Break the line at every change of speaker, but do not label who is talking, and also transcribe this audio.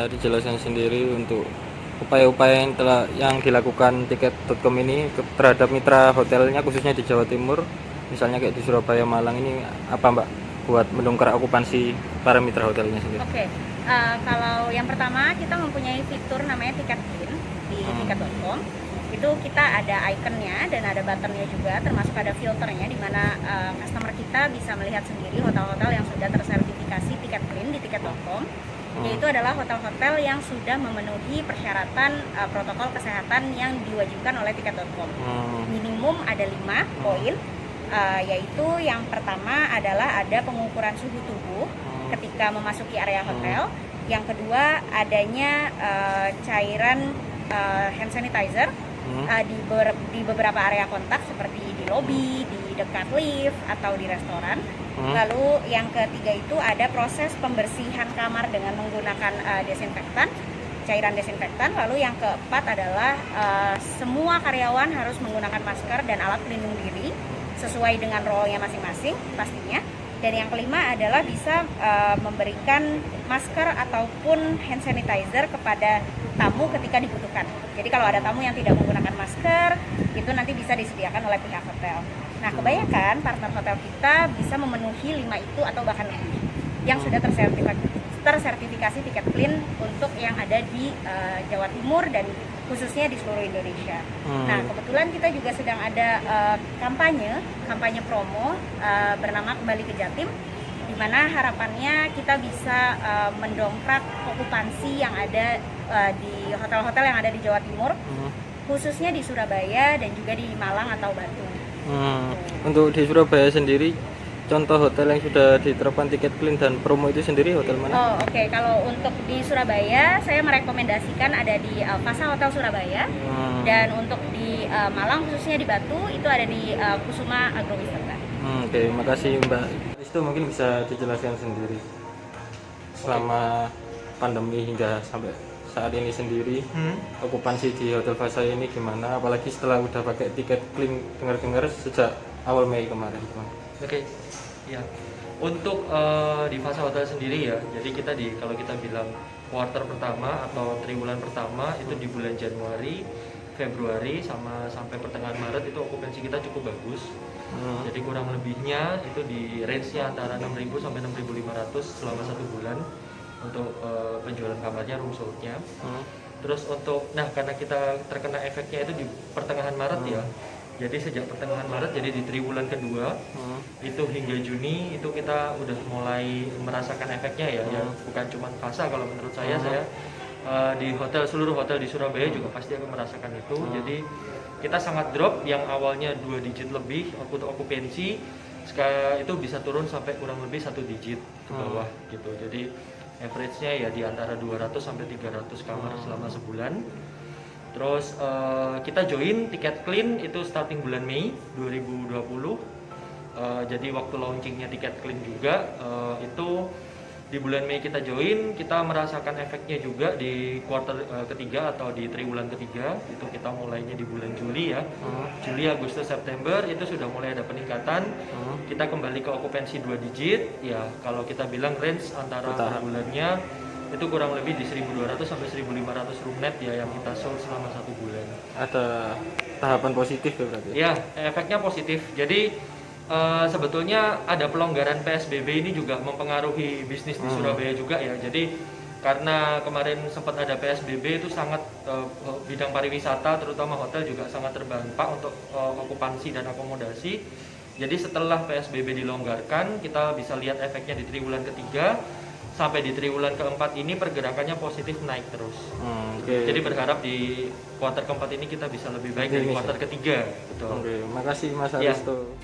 bisa dijelaskan sendiri untuk upaya-upaya yang dilakukan tiket.com ini terhadap mitra hotelnya khususnya di Jawa Timur, misalnya kayak di Surabaya, Malang ini apa Mbak buat mendongkrak okupansi para mitra hotelnya sendiri?
Oke, kalau yang pertama kita mempunyai fitur namanya Tiket Clean di tiket.com. Itu kita ada ikonnya dan ada buttonnya juga, termasuk ada filternya di mana customer kita bisa melihat sendiri hotel-hotel yang sudah tersertifikasi Tiket Clean di tiket.com. Yaitu adalah hotel-hotel yang sudah memenuhi persyaratan protokol kesehatan yang diwajibkan oleh tiket.com. Minimum ada 5 poin, yaitu yang pertama adalah ada pengukuran suhu tubuh ketika memasuki area hotel. Yang kedua adanya cairan hand sanitizer di beberapa area kontak seperti di lobi, di dekat lift atau di restoran. Lalu yang ketiga itu ada proses pembersihan kamar dengan menggunakan desinfektan, cairan desinfektan. Lalu yang keempat adalah semua karyawan harus menggunakan masker dan alat pelindung diri sesuai dengan role-nya masing-masing pastinya. Dan yang kelima adalah bisa memberikan masker ataupun hand sanitizer kepada tamu ketika dibutuhkan. Jadi kalau ada tamu yang tidak menggunakan masker, itu nanti bisa disediakan oleh pihak hotel. Nah, kebanyakan partner hotel kita bisa memenuhi 5 itu atau bahkan lebih yang sudah tersertifikasi Tiket Clean untuk yang ada di Jawa Timur dan khususnya di seluruh Indonesia. Nah, kebetulan kita juga sedang ada kampanye promo bernama Kembali ke Jatim, di mana harapannya kita bisa mendongkrak okupansi yang ada di hotel-hotel yang ada di Jawa Timur, khususnya di Surabaya dan juga di Malang atau Batu.
Untuk di Surabaya sendiri, contoh hotel yang sudah diterapkan Tiket Clean dan promo itu sendiri hotel mana?
Oke. Kalau untuk di Surabaya, saya merekomendasikan ada di Fasa Hotel Surabaya. Dan untuk di Malang, khususnya di Batu, itu ada di Kusuma Agrowisata.
Oke, makasih Mbak. Itu mungkin bisa dijelaskan sendiri selama pandemi hingga sampai saat ini sendiri, okupansi di Hotel Fasa ini gimana? Apalagi setelah udah pakai Tiket Clean, dengar-dengar sejak awal Mei kemarin.
Oke, ya. Untuk di Fasa Hotel sendiri ya, jadi kita kalau kita bilang kuarter pertama atau triwulan pertama itu di bulan Januari, Februari sampai pertengahan Maret itu okupansi kita cukup bagus. Jadi kurang lebihnya itu di range-nya antara 6.000 sampai 6.500 selama 1 bulan untuk penjualan kamarnya, room sold-nya. Terus karena kita terkena efeknya itu di pertengahan Maret ya. Jadi sejak pertengahan Maret, jadi di triwulan kedua itu hingga Juni itu kita udah mulai merasakan efeknya ya. Ya bukan cuma Fasa, kalau menurut saya di seluruh hotel di Surabaya juga pasti akan merasakan itu. Jadi kita sangat drop yang awalnya 2 digit lebih okupansi, itu bisa turun sampai kurang lebih 1 digit ke bawah gitu. Jadi average-nya ya di antara 200 sampai 300 kamar selama sebulan. Terus kita join Tiket Clean itu starting bulan Mei 2020. Jadi waktu launchingnya Tiket Clean juga itu di bulan Mei kita join, kita merasakan efeknya juga di kuartal ketiga atau di triwulan ketiga. Itu kita mulainya di bulan Juli ya. Juli, Agustus, September itu sudah mulai ada peningkatan. Kita kembali ke okupansi 2 digit ya. Kalau kita bilang range antara per bulannya itu kurang lebih di 1.200 sampai 1.500 room net ya yang kita sold selama 1 bulan.
Ada tahapan positif ya berarti?
Ya, efeknya positif. Jadi sebetulnya ada pelonggaran PSBB ini juga mempengaruhi bisnis di Surabaya juga ya. Jadi karena kemarin sempat ada PSBB itu sangat bidang pariwisata terutama hotel juga sangat terdampak untuk okupansi dan akomodasi. Jadi setelah PSBB dilonggarkan, kita bisa lihat efeknya di triwulan ketiga. Sampai di triwulan keempat ini pergerakannya positif naik terus. Jadi berharap di kuartal keempat ini kita bisa lebih baik dari kuartal ketiga. Betul.
Makasih Mas Aristo.